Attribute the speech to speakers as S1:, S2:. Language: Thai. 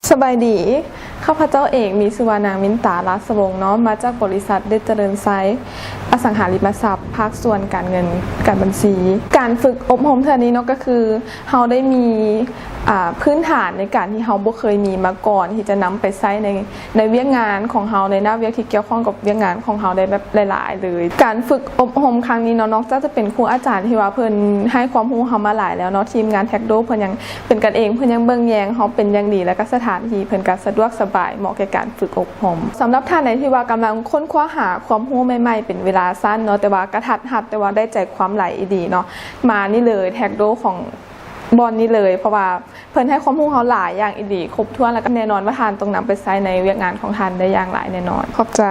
S1: สบายดีข้าพเจ้าเอกมีสุวรรณางมินตาลาสวงเนาะมาจากบริษัทเดชเจริญไซต์อสังหาริมทรัพย์ภาคส่วนการเงินการบัญชีการฝึกอบรมเท่านี้เนาะก็คือเราได้มีพื้นฐานในการที่เราบ่เคยมีมาก่อนที่จะนำไปใช้ในเวียกงานของเราในหน้าเวียกที่เกี่ยวข้องกับเวียกงานของเราได้แบบหลายๆเลยการฝึกอบรมครั้งนี้เนาะนอกจากจะเป็นครูอาจารย์ที่ว่าเพิ่นให้ความรู้เรามาหลายแล้วเนาะทีมงานแท็กโดเพิ่นยังเป็นกันเองเพิ่นยังเบิ่งแยงเราเป็นอย่างดีแล้วก็สถานที่เพิ่นก็สะดวกสบายเหมาะแก่การฝึกอบรมสำหรับท่านใดที่ว่ากำลังค้นคว้าหาความรู้ใหม่ๆเป็นเวลาสั้นเนาะแต่ว่ากระทัดหัดแต่ว่าได้ใจความหลายดีเนาะมานี่เลยแท็กโดของบอลนี่เลยเพราะว่าเพิ่นให้ความรู้เขาหลายอย่างอีดีครบถ้วนแล้วก็แน่นอนว่าทานตรงนั้นไปใช้ในเวียกงานของทานได้อย่างหลายแน่นอนขอบใจ